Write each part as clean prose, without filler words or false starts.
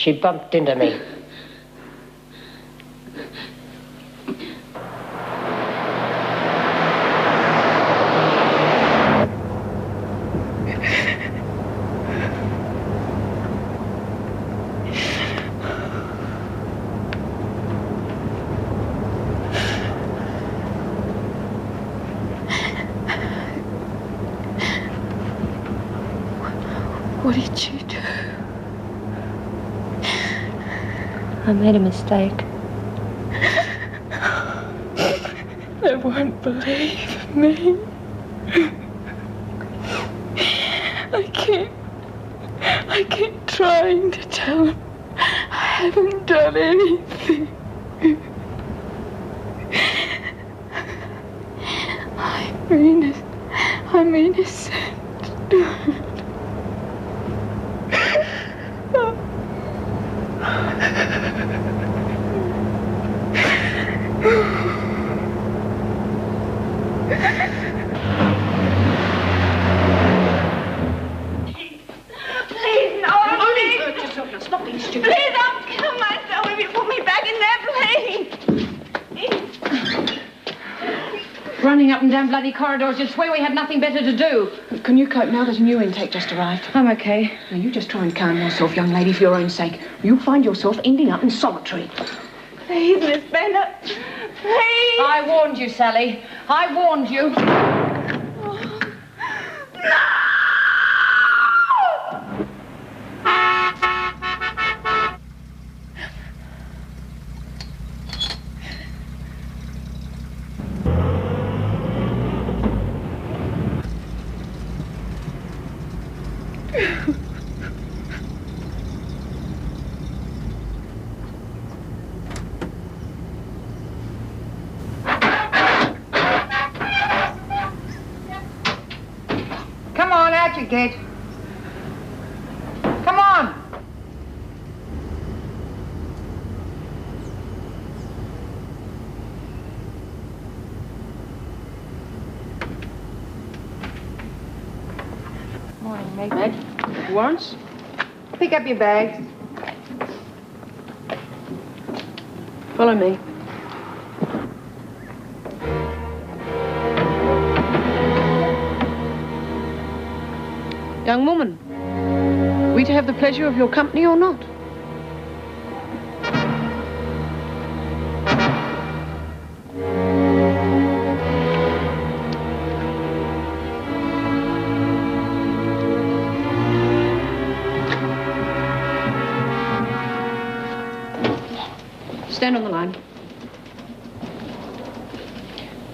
She bumped into me. What did you do? I made a mistake. They won't believe me. I keep trying to tell them I haven't done anything. I'm innocent. Running up and down bloody corridors, you'd swear we had nothing better to do. Can you cope now that a new intake just arrived? I'm okay. Now, you just try and calm yourself, young lady, for your own sake. You'll find yourself ending up in solitary. Please, Miss Bennett. Please. I warned you, Sally. I warned you. No! Come on, out you get. Come on. Morning, Meg. Meg, warrants? Pick up your bags. Follow me. Young woman, are we to have the pleasure of your company or not? Stand on the line.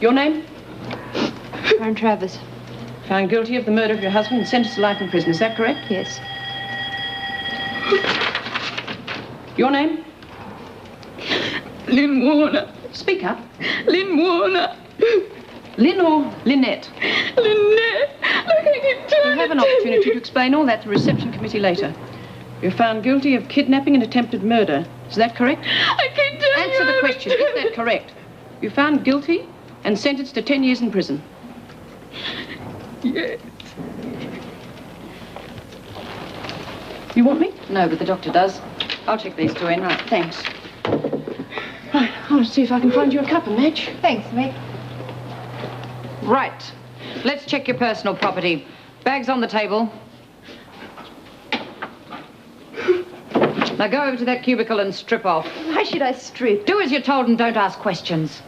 Your name? I'm Travers. Found guilty of the murder of your husband and sentenced to life in prison. Is that correct? Yes. Your name? Lynn Warner. Speak up. Lynn Warner. Lynn or Lynette? Lynette. Look, I keep trying You'll have an opportunity to explain all that to the reception committee later. You're found guilty of kidnapping and attempted murder. Is that correct? I keep telling Answer you. the question. Is that correct? You're found guilty and sentenced to 10 years in prison. Yes. You want me? No, but the doctor does. I'll check these two in. Right, thanks. Right, I'll see if I can find you a cup and match. Thanks, Meg. Right. Let's check your personal property. Bags on the table. Now go over to that cubicle and strip off. Why should I strip? Do as you're told and don't ask questions.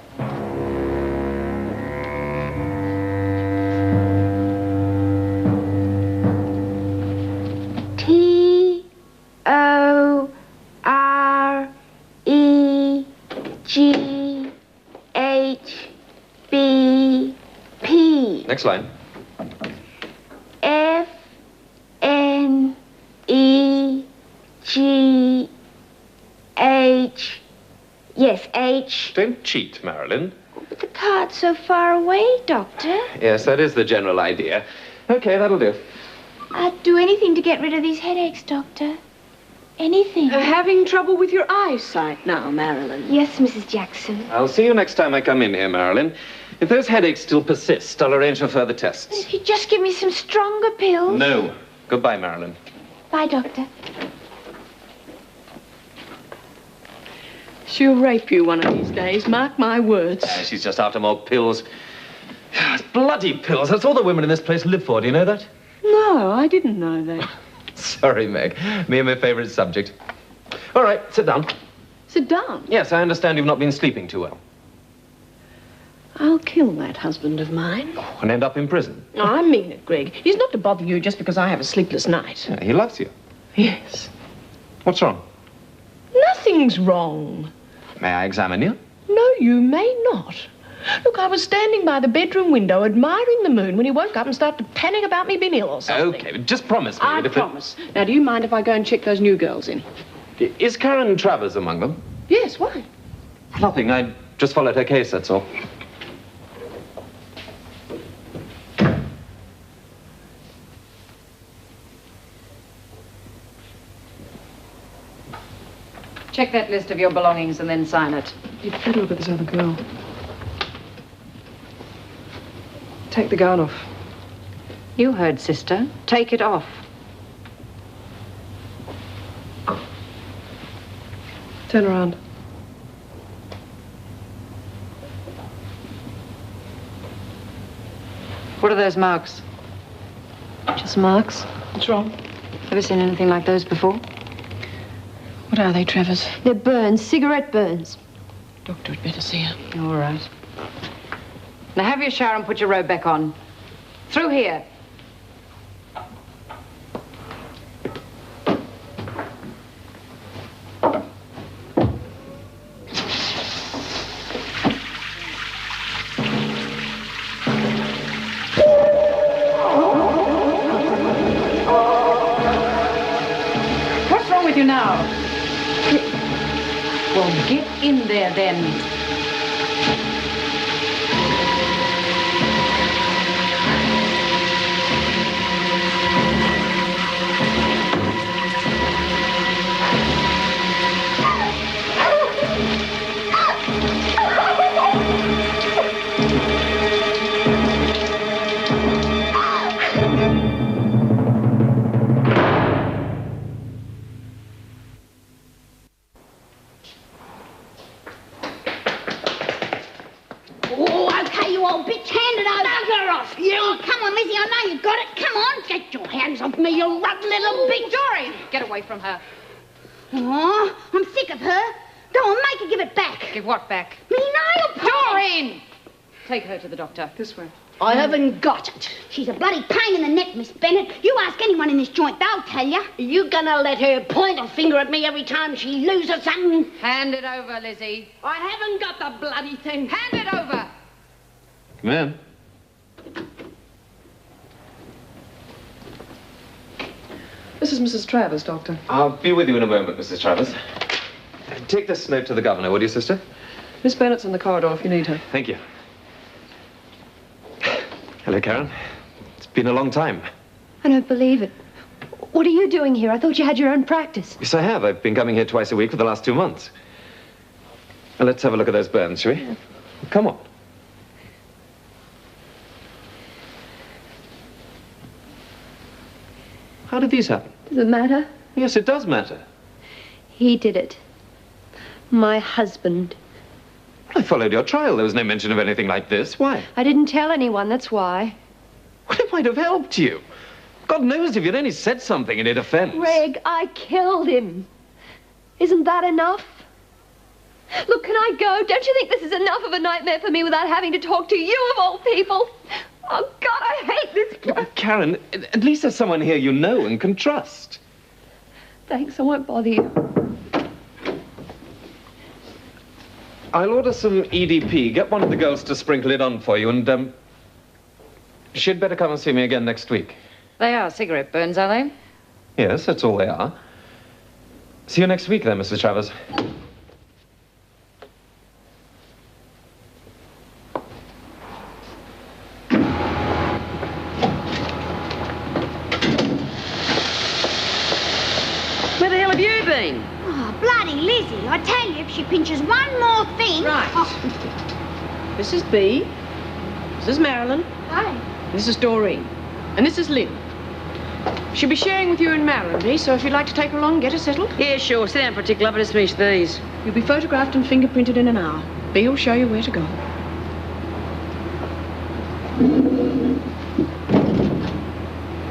T-O-R-E-G-H-B-P. Next line. F-N-E-G-H. Yes, H. Don't cheat, Marilyn. But the card's so far away, Doctor. Yes, that is the general idea. Okay, that'll do. I'd do anything to get rid of these headaches, Doctor. Anything. Having trouble with your eyesight now, Marilyn? Yes, Mrs. Jackson. I'll see you next time I come in here, Marilyn. If those headaches still persist, I'll arrange for further tests. If you'd just give me some stronger pills. No. Goodbye, Marilyn. Bye, Doctor. She'll rape you one of these days, mark my words. She's just after more pills. It's bloody pills. That's all the women in this place live for. Do you know that? No, I didn't know that. Sorry, Meg. Me and my favourite subject. All right, sit down. Sit down. Yes, I understand you've not been sleeping too well. I'll kill that husband of mine. Oh, and end up in prison. No, I mean it, Greg. He's not to bother you just because I have a sleepless night. Yeah, he loves you. Yes. What's wrong? Nothing's wrong. May I examine you? No, you may not. Look, I was standing by the bedroom window admiring the moon when he woke up and started panicking about me being ill or something. Okay, but just promise me. I promise. Now, do you mind if I go and check those new girls in? Is Karen Travers among them? Yes, why? Nothing. I just followed her case, that's all. Check that list of your belongings and then sign it. You'd better look at this other girl. Take the gown off. You heard, sister. Take it off. Turn around. What are those marks? Just marks. What's wrong? Ever seen anything like those before? What are they, Travers? They're burns, cigarette burns. Doctor had better see her. All right. Now have your shower and put your robe back on. Through here. What's wrong with you now? Well, get in there then. Me, you rotten little bitch. Doreen, get away from her. Oh, I'm sick of her. Go on, make her give it back. Give what back? Me nail polish. Doreen! Take her to the doctor. This way. I haven't got it. She's a bloody pain in the neck, Miss Bennett. You ask anyone in this joint, they'll tell you. Are you gonna let her point a finger at me every time she loses something? Hand it over, Lizzie. I haven't got the bloody thing. Hand it over. Come in. This is Mrs. Travers, Doctor. I'll be with you in a moment, Mrs. Travers. Take this note to the governor, would you, sister? Miss Bennett's in the corridor if you need her. Thank you. Hello, Karen. It's been a long time. I don't believe it. What are you doing here? I thought you had your own practice. Yes, I have. I've been coming here twice a week for the last 2 months. Well, let's have a look at those burns, shall we? Yeah. Come on. How did these happen? Does it matter? Yes, it does matter. He did it. My husband. I followed your trial. There was no mention of anything like this. Why? I didn't tell anyone, that's why. Well, it might have helped you. God knows if you'd only said something in your defense. Greg, I killed him. Isn't that enough? Look, can I go? Don't you think this is enough of a nightmare for me without having to talk to you of all people? Oh, God, I hate this place. Karen, at least there's someone here you know and can trust. Thanks, I won't bother you. I'll order some EDP. Get one of the girls to sprinkle it on for you, and, she'd better come and see me again next week. They are cigarette burns, are they? Yes, that's all they are. See you next week, then, Mrs. Travers. Where the hell have you been? Oh, bloody Lizzie. I tell you, if she pinches one more thing... Right. Oh. This is B. This is Marilyn. Hi. This is Doreen. And this is Lynn. She'll be sharing with you in Marilyn, so if you'd like to take her along, get her settled. Yeah, sure. Sit down for a tick, love. Let's finish these. You'll be photographed and fingerprinted in an hour. Bea will show you where to go.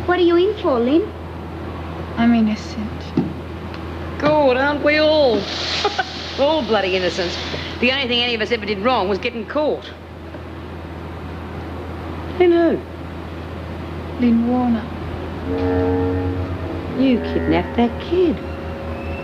What are you in for, Lynn? I'm innocent. Good, aren't we all? We're all bloody innocents. The only thing any of us ever did wrong was getting caught. Lynn who? Lynn Warner. You kidnapped that kid.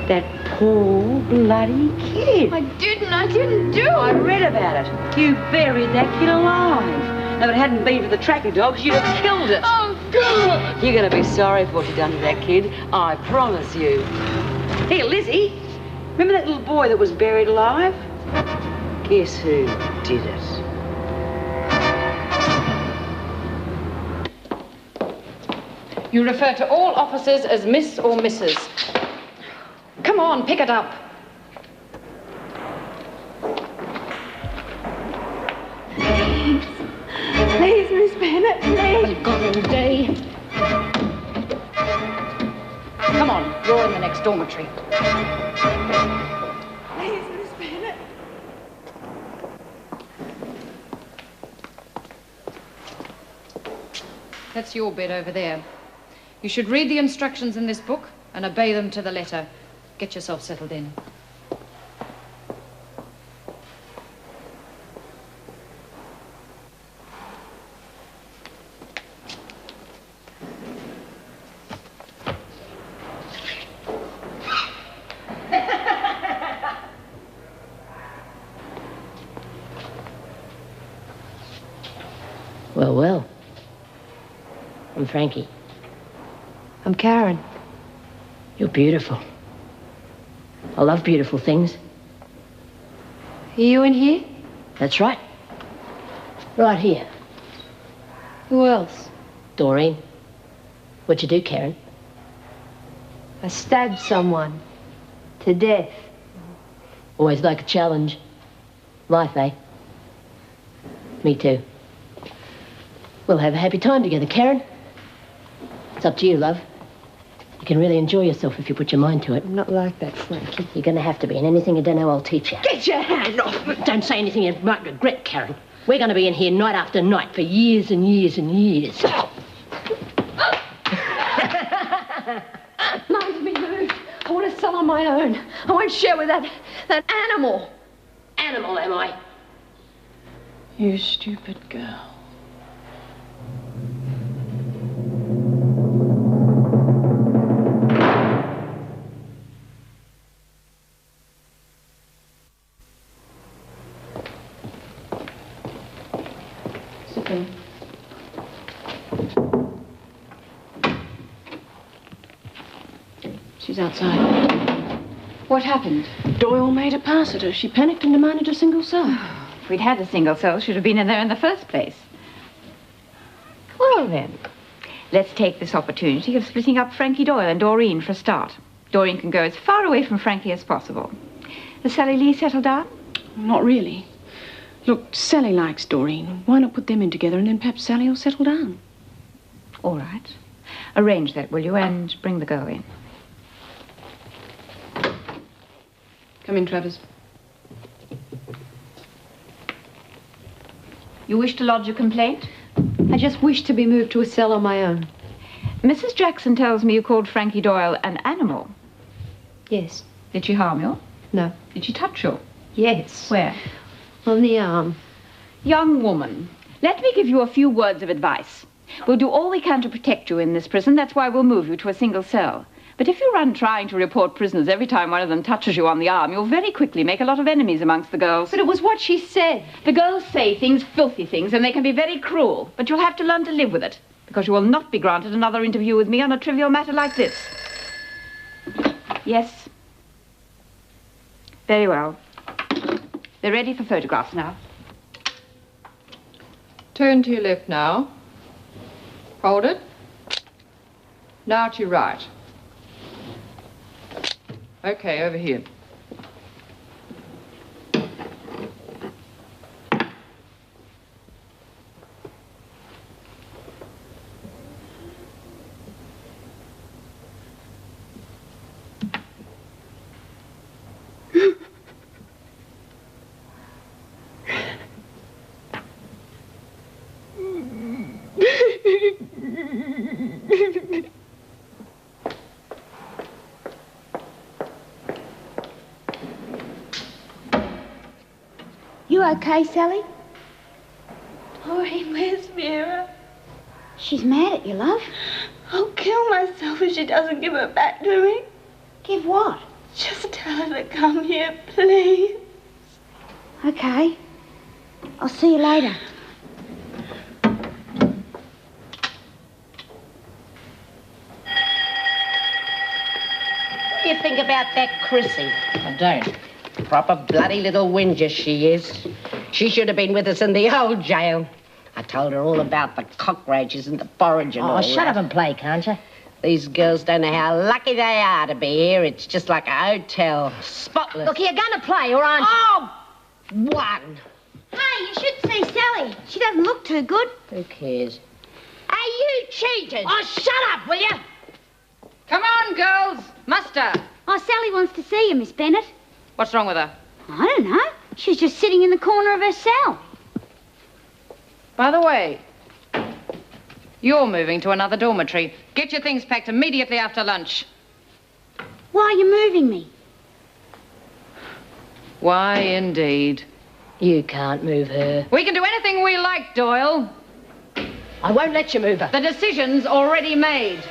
That poor bloody kid. I didn't do I it. read about it. You buried that kid alive. Now, if it hadn't been for the tracker dogs, you'd have killed it. Oh, God. You're going to be sorry for what you've done to that kid. I promise you. Here, Lizzie. Remember that little boy that was buried alive? Guess who did it? You refer to all officers as Miss or Mrs. Come on, pick it up. Please, Miss Bennett, please. You've got all day. Come on, you're in the next dormitory. Please, Miss Bennett. That's your bed over there. You should read the instructions in this book and obey them to the letter. Get yourself settled in. Well, well. I'm Frankie. I'm Karen. You're beautiful. I love beautiful things. Are you in here? That's right. Right here. Who else? Doreen. What'd you do, Karen? I stabbed someone. To death. Always like a challenge. Life, eh? Me too. We'll have a happy time together, Karen. It's up to you, love. You can really enjoy yourself if you put your mind to it. I'm not like that, Frankie. You're going to have to be, and anything you don't know, I'll teach you. Get your hand off me! Don't say anything you might regret, Karen. We're going to be in here night after night for years and years and years. Mine's been moved. I want to sell on my own. I won't share with that animal. Animal, am I? You stupid girl. She's outside. What happened? Doyle made a pass at her. She panicked and demanded a single cell. If we'd had a single cell, she'd have been in there in the first place. Well, then, let's take this opportunity of splitting up Frankie Doyle and Doreen for a start. Doreen can go as far away from Frankie as possible. Has Sally Lee settled down? Not really. Look, Sally likes Doreen. Why not put them in together and then perhaps Sally will settle down? All right. Arrange that, will you, and bring the girl in. Come in, Travers. You wish to lodge a complaint? I just wish to be moved to a cell on my own. Mrs. Jackson tells me you called Frankie Doyle an animal. Yes. Did she harm you? No. Did she touch you? Yes. Where? On the arm. Young woman, let me give you a few words of advice. We'll do all we can to protect you in this prison. That's why we'll move you to a single cell. But if you run trying to report prisoners every time one of them touches you on the arm, you'll very quickly make a lot of enemies amongst the girls. But it was what she said. The girls say things, filthy things, and they can be very cruel. But you'll have to learn to live with it, because you will not be granted another interview with me on a trivial matter like this. Yes? Very well. They're ready for photographs now. Turn to your left now. Hold it. Now to your right. Okay, over here. You okay, Sally? Maureen, where's Mira? She's mad at you, love. I'll kill myself if she doesn't give her back to me. Give what? Just tell her to come here, please. Okay. I'll see you later. What do you think about that Chrissy? I don't. Proper bloody little whinger she is. She should have been with us in the old jail. I told her all about the cockroaches and the forage and all Oh, shut up and play, can't you? These girls don't know how lucky they are to be here. It's just like a hotel. Spotless. Look, you're going to play, or aren't you? Oh, one. Hey, you should see Sally. She doesn't look too good. Who cares? Hey, you cheated. Oh, shut up, will you? Come on, girls. Muster. Oh, Sally wants to see you, Miss Bennett. What's wrong with her? I don't know. She's just sitting in the corner of her cell. By the way, you're moving to another dormitory. Get your things packed immediately after lunch. Why are you moving me? Why, indeed. You can't move her. We can do anything we like, Doyle. I won't let you move her. The decision's already made.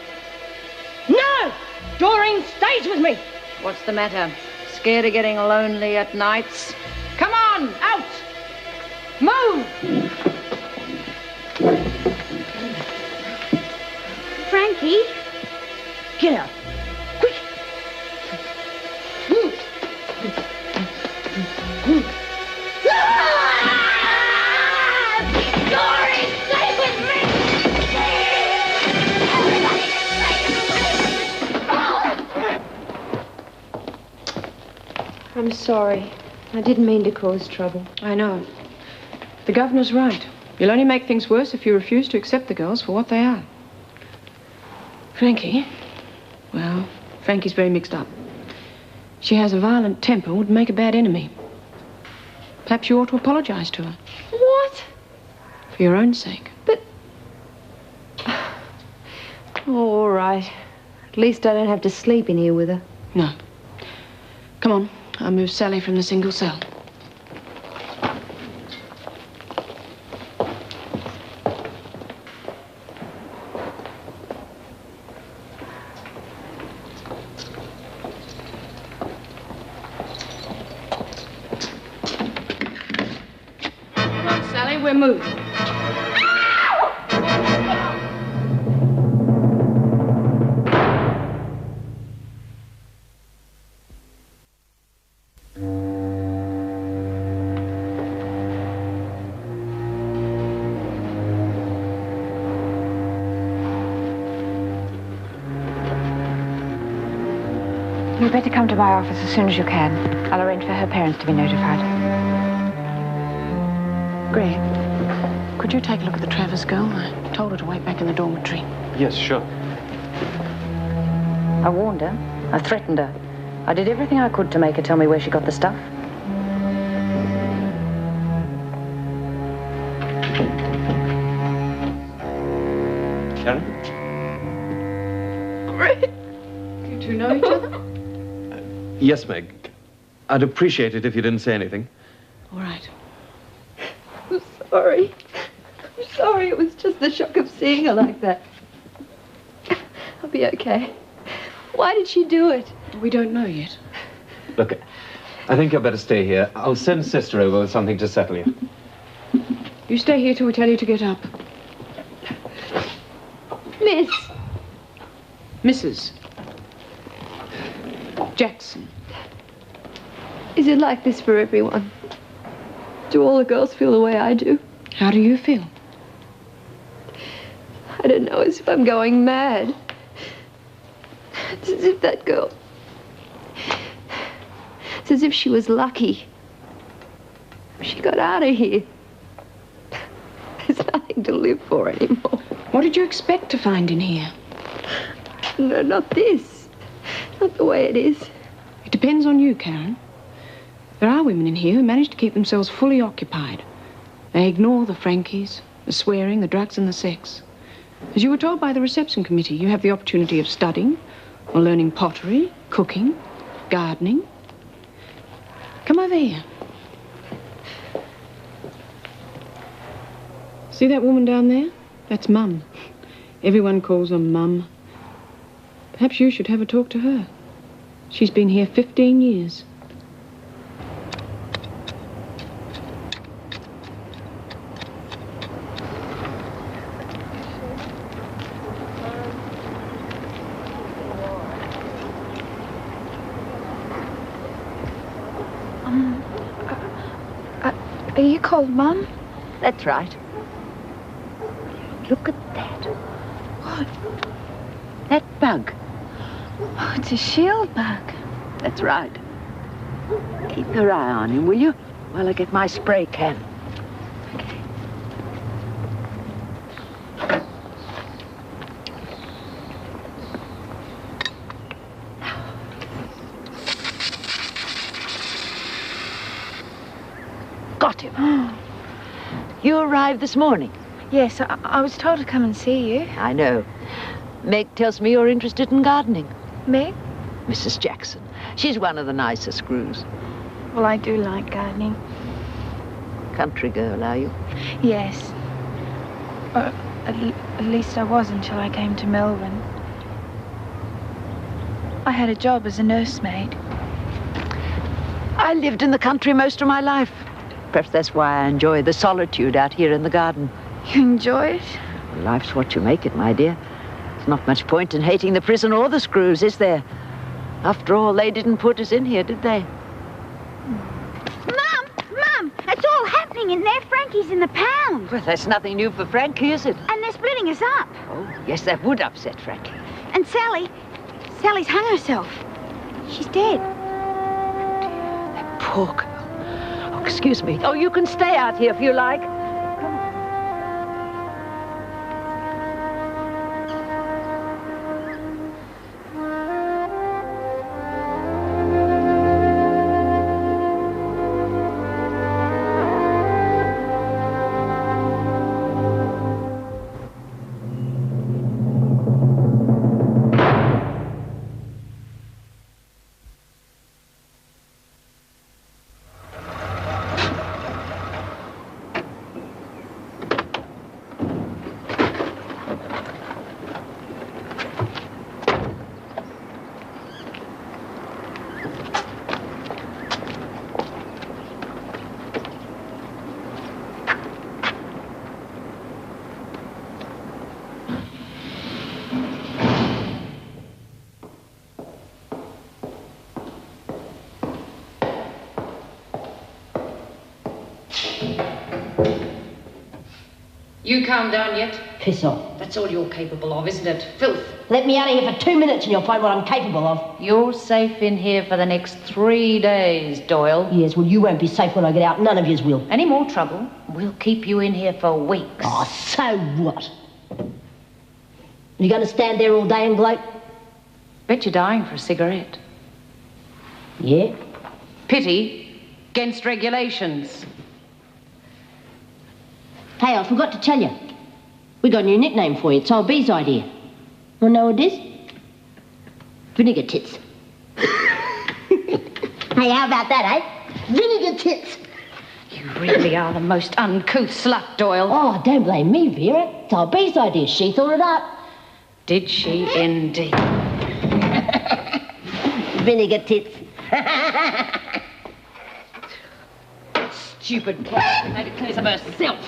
No! Doreen stays with me. What's the matter? Scared of getting lonely at nights? Come on, out! Move! Frankie? Get out. Quick. Dory, stay with me! I'm sorry. I didn't mean to cause trouble. I know. The governor's right. You'll only make things worse if you refuse to accept the girls for what they are. Frankie? Well, Frankie's very mixed up. She has a violent temper, would make a bad enemy. Perhaps you ought to apologize to her. What? For your own sake. But... Oh, all right. At least I don't have to sleep in here with her. No. Come on. I'll move Sally from the single cell. Come on, Sally, we're moving. You'd better come to my office as soon as you can. I'll arrange for her parents to be notified. Greg, could you take a look at the Travers girl? I told her to wait back in the dormitory. Yes, sure. I warned her. I threatened her. I did everything I could to make her tell me where she got the stuff. Karen? Greg! You two know each other? Yes, Meg. I'd appreciate it if you didn't say anything. All right. I'm sorry. I'm sorry. It was just the shock of seeing her like that. I'll be okay. Why did she do it? We don't know yet. Look, I think you'd better stay here. I'll send Sister over with something to settle you. You stay here till we tell you to get up. Miss. Mrs. Jackson. Is it like this for everyone? Do all the girls feel the way I do? How do you feel? I don't know, as if I'm going mad. It's as if that girl... It's as if she was lucky. She got out of here. There's nothing to live for anymore. What did you expect to find in here? No, not this. Not the way it is. It depends on you, Karen. There are women in here who manage to keep themselves fully occupied. They ignore the Frankies, The swearing, the drugs and the sex. As you were told by the reception committee, you have the opportunity of studying or learning pottery, cooking, gardening. Come over here. See that woman down there? That's Mum. Everyone calls her Mum. Perhaps you should have a talk to her. She's been here 15 years. Are you called Mum? That's right. Look at that. What? That bug. Oh, it's a shield bug. That's right. Keep your eye on him, will you? While I get my spray can. Got him. You arrived this morning. Yes, I was told to come and see you. I know. Meg tells me you're interested in gardening. Meg? Mrs. Jackson. She's one of the nicer screws. Well, I do like gardening. Country girl, are you? Yes. At least I was until I came to Melbourne. I had a job as a nursemaid. I lived in the country most of my life. Perhaps that's why I enjoy the solitude out here in the garden. You enjoy it? Well, life's what you make it, my dear. There's not much point in hating the prison or the screws, is there? After all, they didn't put us in here, did they? Mum, it's all happening in there. Frankie's in the pound. Well, that's nothing new for Frankie, is it? And they're splitting us up. Oh, yes, that would upset Frankie. And Sally's hung herself. She's dead. That poor girl. Oh, excuse me. Oh, you can stay out here if you like. You calm down yet? Piss off. That's all you're capable of, isn't it? Filth. Let me out of here for 2 minutes and you'll find what I'm capable of. You're safe in here for the next 3 days, Doyle. Yes, well, you won't be safe when I get out. None of yous will. Any more trouble, we'll keep you in here for weeks. Oh, so what? You going to stand there all day and gloat? Bet you're dying for a cigarette. Yeah? Pity against regulations. Hey, I forgot to tell you. We got a new nickname for you. It's old B's idea. Want to know what it is? Vinegar Tits. Hey, how about that, eh? Vinegar Tits. You really are the most uncouth slut, Doyle. Oh, don't blame me, Vera. It's old B's idea. She thought it up. Did she indeed? Vinegar Tits. Stupid brat. Made it clear of herself.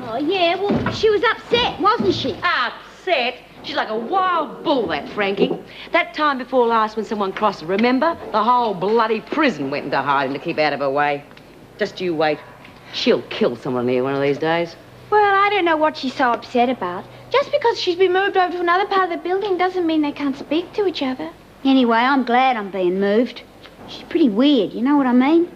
Oh, yeah, well, she was upset, wasn't she? Upset? She's like a wild bull, that Frankie. That time before last when someone crossed her, remember? The whole bloody prison went into hiding to keep out of her way. Just you wait. She'll kill someone here one of these days. Well, I don't know what she's so upset about. Just because she's been moved over to another part of the building doesn't mean they can't speak to each other. Anyway, I'm glad I'm being moved. She's pretty weird, you know what I mean?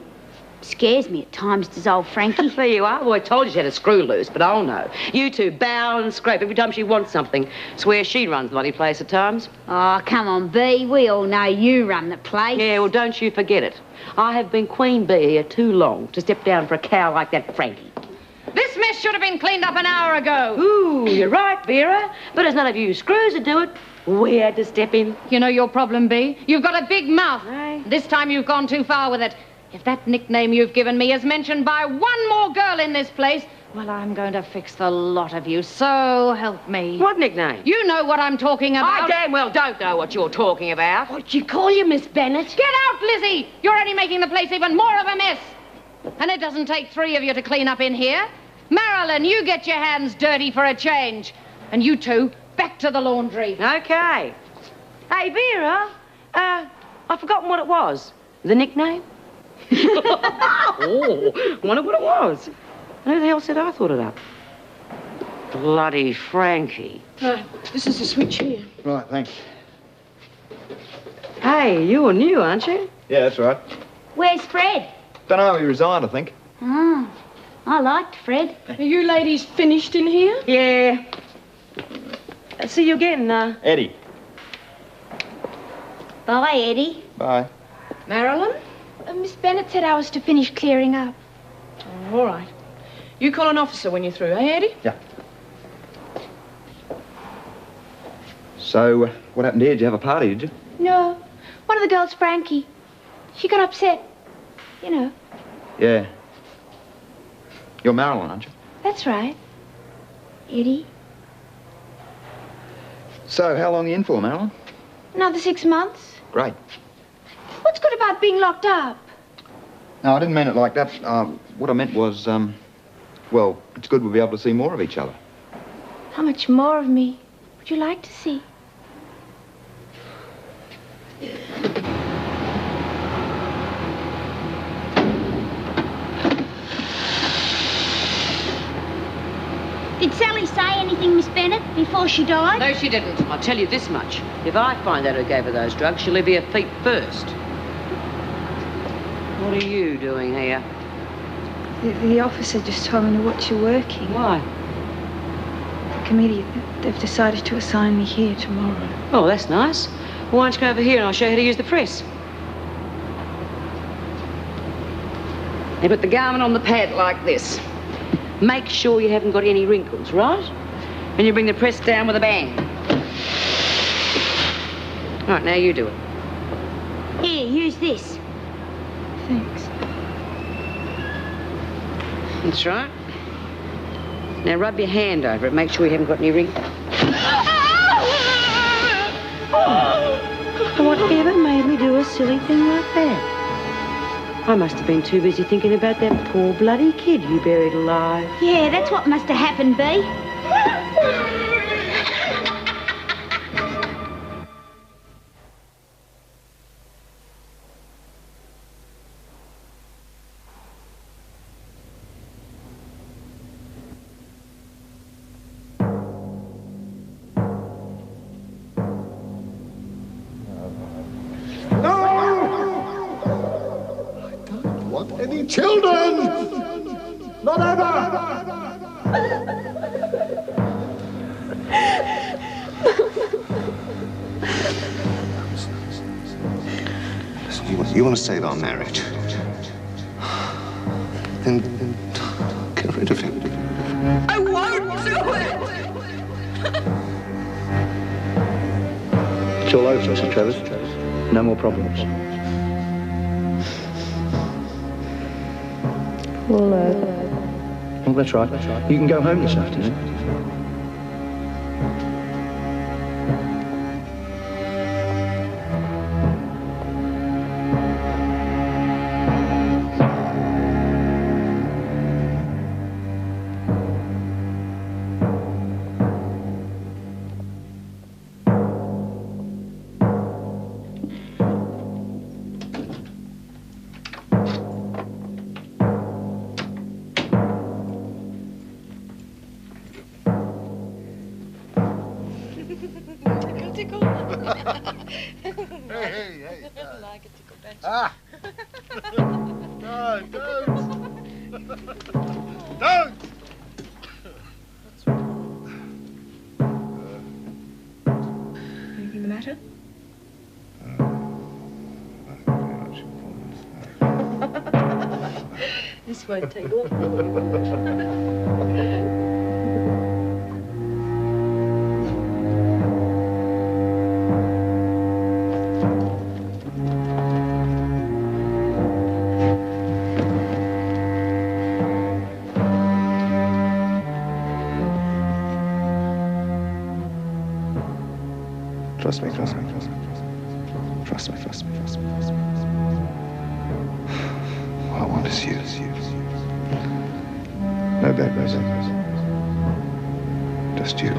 Scares me at times, does old Frankie. There you are. Well, I told you she had a screw loose, but oh no. You two bow and scrape every time she wants something. Swear she runs the bloody place at times. Oh, come on, Bee. We all know you run the place. Yeah, well, don't you forget it. I have been Queen Bee here too long to step down for a cow like that Frankie. This mess should have been cleaned up an hour ago. Ooh, you're right, Vera. But it's none of you screws that do it. We had to step in. You know your problem, B? You've got a big mouth. Aye. This time you've gone too far with it. If that nickname you've given me is mentioned by one more girl in this place, well, I'm going to fix the lot of you, so help me. What nickname? You know what I'm talking about. I damn well don't know what you're talking about. What'd you call you, Miss Bennett? Get out, Lizzie! You're only making the place even more of a mess. And it doesn't take 3 of you to clean up in here. Marilyn, you get your hands dirty for a change. And you two, back to the laundry. Okay. Hey, Vera, I've forgotten what it was. The nickname? Oh, wonder what it was. And who the hell said I thought it up? Bloody Frankie. This is the switch here. Right, thanks. Hey, you're new, aren't you? Yeah, that's right. Where's Fred? Don't know, he resigned, I think. Oh, I liked Fred. Are you ladies finished in here? Yeah. See you again, Eddie. Bye, Eddie. Bye. Marilyn? Miss Bennett said I was to finish clearing up. Oh, all right. You call an officer when you're through, eh, Eddie? Yeah. So, what happened here? Did you have a party, did you? No, one of the girls, Frankie. She got upset. You know. Yeah. You're Marilyn, aren't you? That's right. Eddie. So, how long are you in for, Marilyn? Another 6 months. Great. What's good about being locked up? No, I didn't mean it like that. What I meant was, well, it's good we'll be able to see more of each other. How much more of me would you like to see? Did Sally say anything, Miss Bennett, before she died? No, she didn't. I'll tell you this much. If I find out who gave her those drugs, she'll leave her feet first. What are you doing here? The officer just told me to watch you working. Why? The committee, they've decided to assign me here tomorrow. Oh, that's nice. Well, why don't you go over here and I'll show you how to use the press. They put the garment on the pad like this. Make sure you haven't got any wrinkles, right? And you bring the press down with a bang. Right, now you do it. Here, use this. Thanks. That's right. Now rub your hand over it. Make sure you haven't got any wrinkles. Whatever made me do a silly thing like that? I must have been too busy thinking about that poor bloody kid you buried alive. Yeah, that's what must have happened, Bee. Any children? Not ever! Listen, you want to save our marriage? Then get rid of him. I won't do it! It's all over, Mr. Travers. No more problems. All over. Well, that's right. You can go home this afternoon. Ah! No, don't! Don't! Anything the matter? This This won't take long. Trust me, trust me, trust me, trust me, trust me, trust me, trust me, trust me. All I want is you. No bad news. Just you.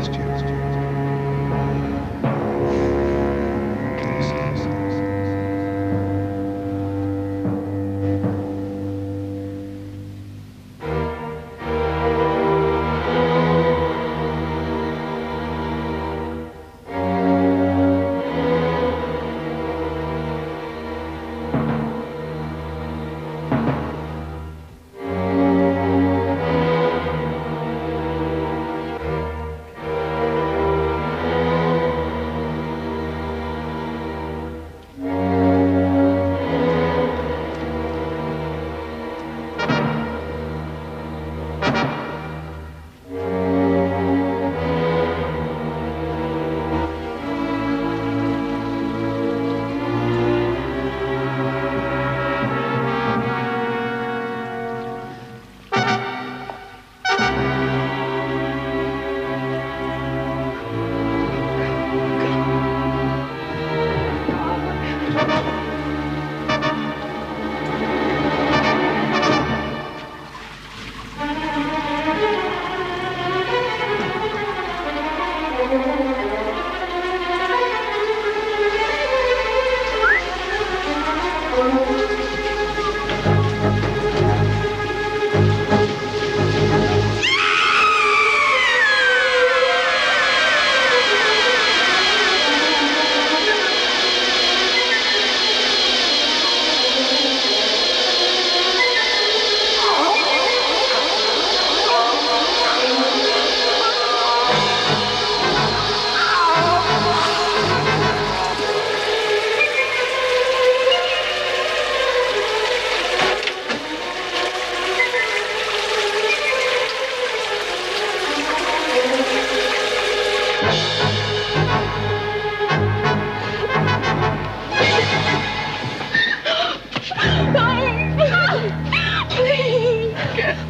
Please.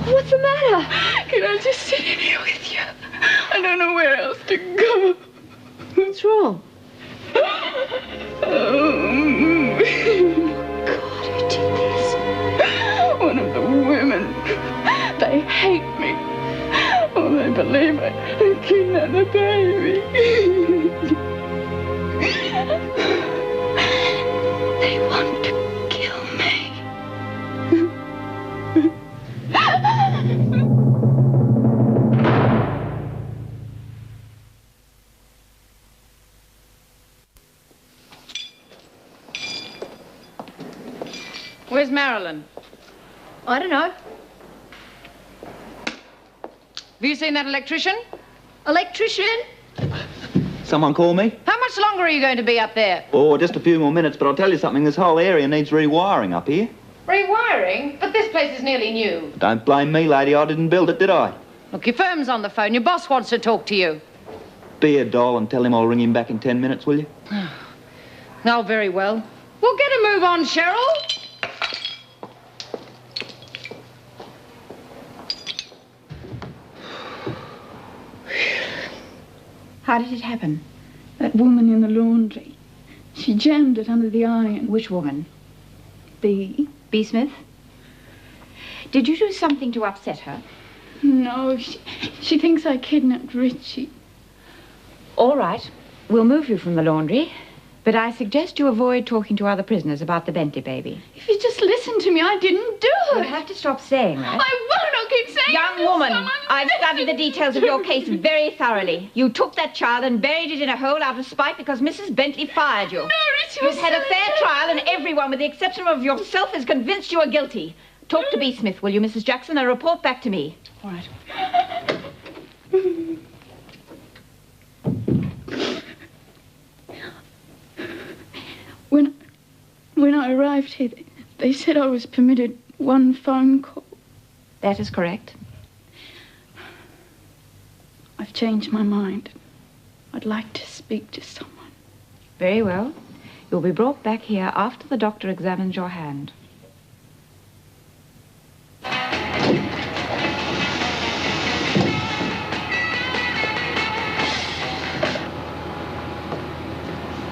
What's the matter? Can I just sit in here with you? I don't know where else to go. What's wrong? God, who did this? One of the women. They hate me. Oh, they believe I kidnapped the baby. They want to kill me. Where's Marilyn? I don't know. Have you seen that electrician? Electrician? Someone call me? How much longer are you going to be up there? Oh, just a few more minutes, but I'll tell you something. This whole area needs rewiring up here. Rewiring? But this place is nearly new. Don't blame me, lady. I didn't build it, did I? Look, your firm's on the phone. Your boss wants to talk to you. Be a doll and tell him I'll ring him back in 10 minutes, will you? Oh, very well. Well, get a move on, Cheryl. How did it happen? That woman in the laundry. She jammed it under the iron. Which woman? B. B. Smith? Did you do something to upset her? No, she thinks I kidnapped Richie. All right. We'll move you from the laundry. But I suggest you avoid talking to other prisoners about the Bentley baby. If you just listen to me, I didn't do it. You'll have to stop saying that. I won't. I'll keep saying Young woman, I've studied the details of your case very thoroughly. You took that child and buried it in a hole out of spite because Mrs. Bentley fired you. No, Richie was You've had a fair trial and everyone, with the exception of yourself, is convinced you are guilty. Talk to B. Smith, will you, Mrs. Jackson, and report back to me. All right. When I arrived here, they said I was permitted one phone call. That is correct. I've changed my mind. I'd like to speak to someone. Very well. You'll be brought back here after the doctor examines your hand.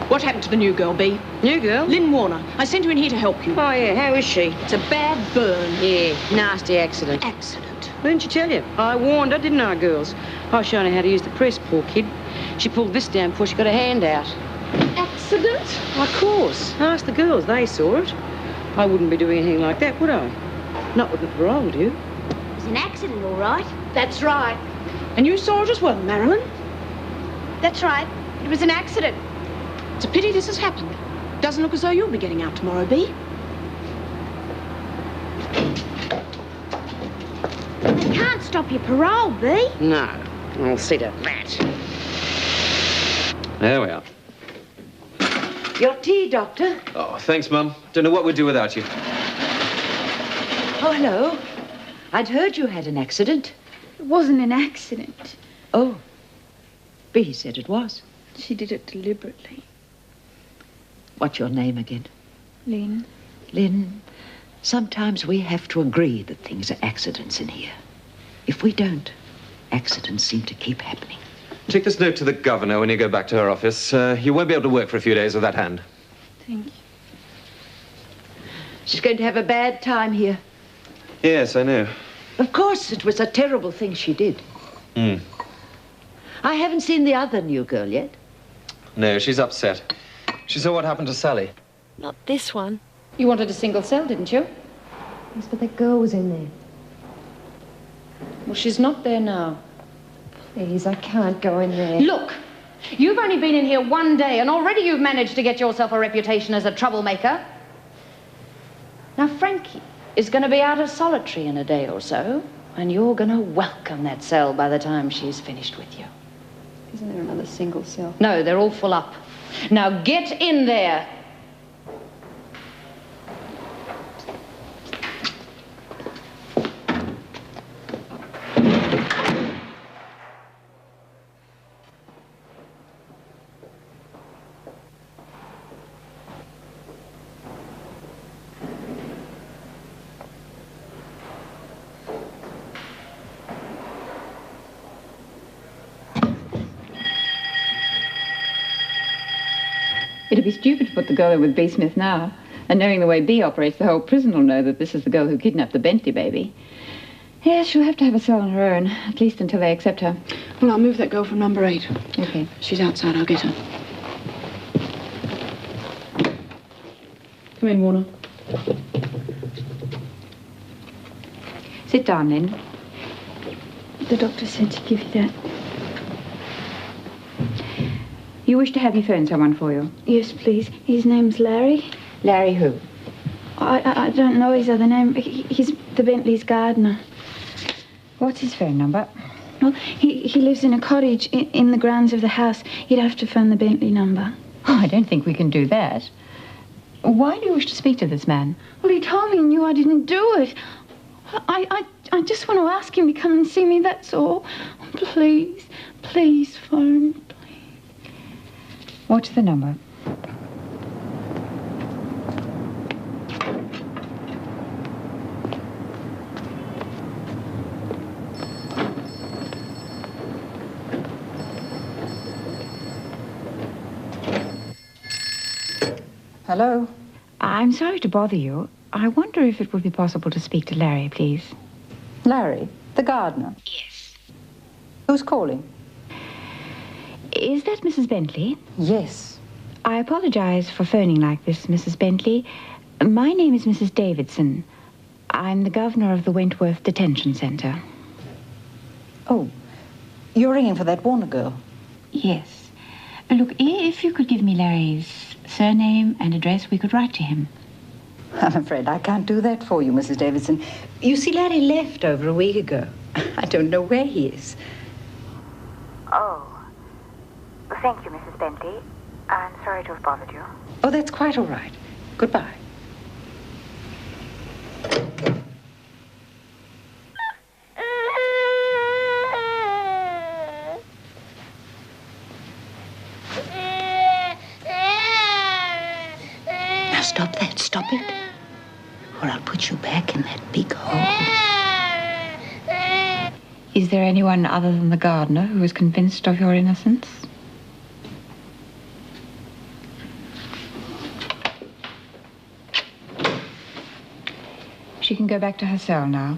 What happened to the new girl, Bea? New girl? Lynn Warner. I sent her in here to help you. Oh, yeah. How is she? It's a bad burn. Yeah, nasty accident. Accident? Why didn't you tell you? I warned her, didn't I, girls? I was showing her how to use the press, poor kid. She pulled this down before she got her hand out. Accident? Of course. Ask the girls. They saw it. I wouldn't be doing anything like that, would I? Not with the parole, do you? It was an accident, all right. That's right. And you saw it as well, Marilyn? That's right. It was an accident. It's a pity this has happened. Doesn't look as though you'll be getting out tomorrow, Bea. They can't stop your parole, Bea. No. I'll see to that. There we are. Your tea, Doctor. Oh, thanks, Mum. Don't know what we'd do without you. Oh, hello. I'd heard you had an accident. It wasn't an accident. Oh. Bea said it was. She did it deliberately. What's your name again? Lynn. Lynn, sometimes we have to agree that things are accidents in here. If we don't, accidents seem to keep happening. Take this note to the governor when you go back to her office. You won't be able to work for a few days with that hand. Thank you. She's going to have a bad time here. Yes, I know. Of course, it was a terrible thing she did. Hmm. I haven't seen the other new girl yet. No, she's upset. She saw what happened to Sally. Not this one. You wanted a single cell, didn't you? Yes, but that girl was in there. Well, she's not there now. Please, I can't go in there. Look, you've only been in here one day, and already you've managed to get yourself a reputation as a troublemaker. Now, Frankie is going to be out of solitary in a day or so, and you're going to welcome that cell by the time she's finished with you. Isn't there another single cell? No, they're all full up. Now get in there. It'd be stupid to put the girl in with Bea Smith now. And knowing the way Bea operates, the whole prison will know that this is the girl who kidnapped the Bentley baby. Yes, she'll have to have a cell on her own, at least until they accept her. Well, I'll move that girl from number 8. Okay. She's outside. I'll get her. Come in, Warner. Sit down, Lynn. The doctor said to give you that. You wish to have me phone someone for you? Yes, please. His name's Larry. Larry who? I don't know his other name. He's the Bentley's gardener. What's his phone number? Well, he lives in a cottage in the grounds of the house. You'd have to phone the Bentley number. Oh, I don't think we can do that. Why do you wish to speak to this man? Well, he told me and knew I didn't do it. I just want to ask him to come and see me, that's all. Please, please phone. What's the number? Hello? I'm sorry to bother you. I wonder if it would be possible to speak to Larry, please. Larry, the gardener? Yes. Who's calling? Is that Mrs. Bentley? Yes. I apologize for phoning like this, Mrs. Bentley. My name is Mrs. Davidson. I'm the governor of the Wentworth Detention Center. Oh, you're ringing for that Warner girl? Yes. Look, if you could give me Larry's surname and address, we could write to him. I'm afraid I can't do that for you, Mrs. Davidson. You see, Larry left over a week ago. I don't know where he is. Oh. Thank you, Mrs. Bentley. I'm sorry to have bothered you. Oh, that's quite all right. Goodbye. Stop that. Stop it. Or I'll put you back in that big hole. Is there anyone other than the gardener who is convinced of your innocence? She can go back to her cell now.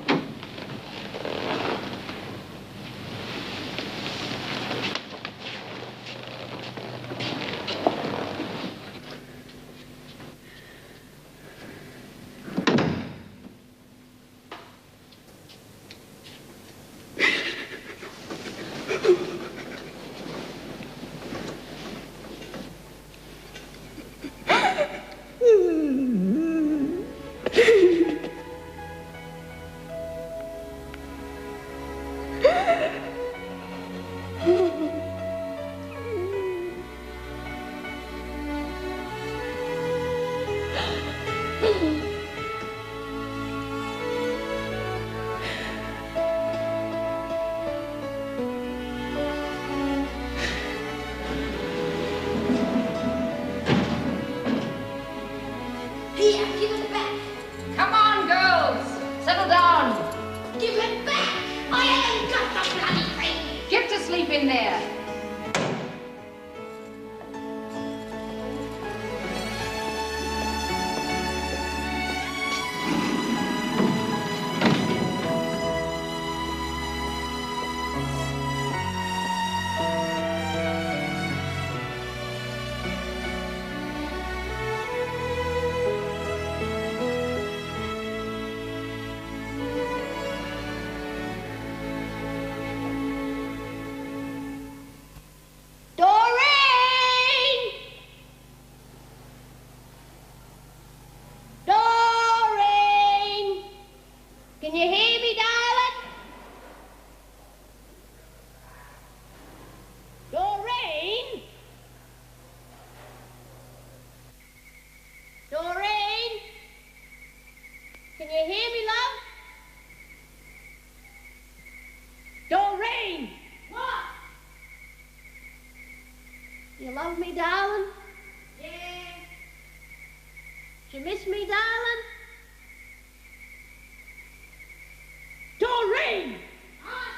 Here, give it back. Come on, girls. Settle down. Give it back. I haven't got the bloody thing. Get to sleep in there. Doreen! Doreen! Can you hear me, darling? Doreen? Doreen? Can you hear me, love? Doreen! What? You love me, darling? Yeah. Do you miss me, darling? Doreen! Oh,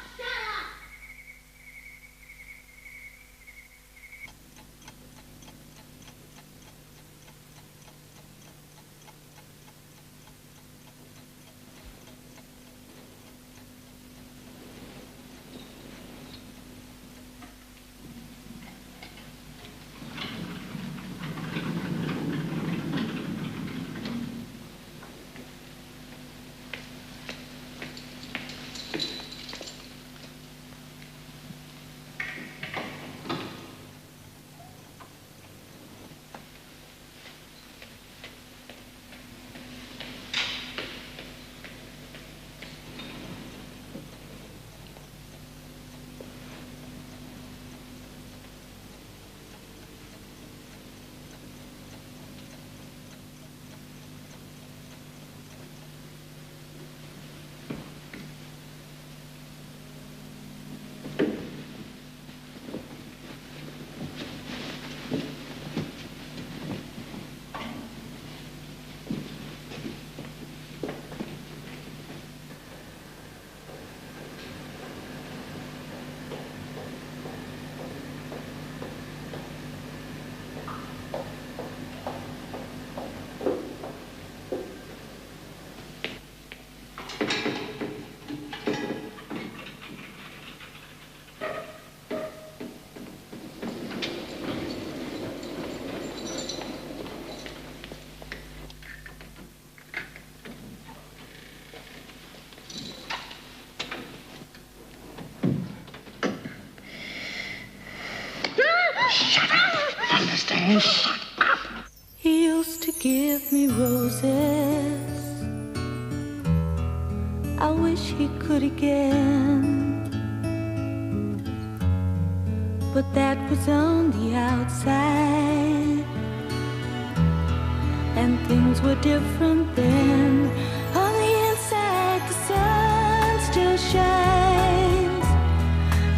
shut up! Understand? He used to give me roses. I wish he could again. But that was on the outside, and things were different then. On the inside, the sun still shines,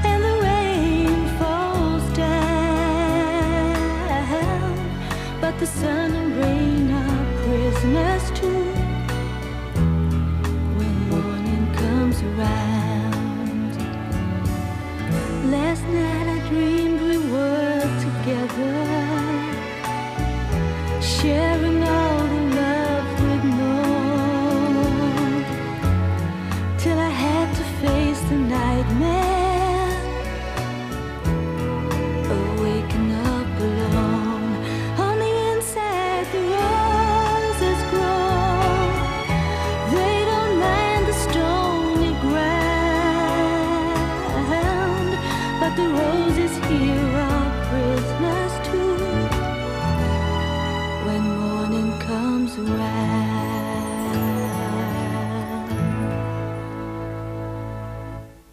and the rain falls down. But the sun and rain are you.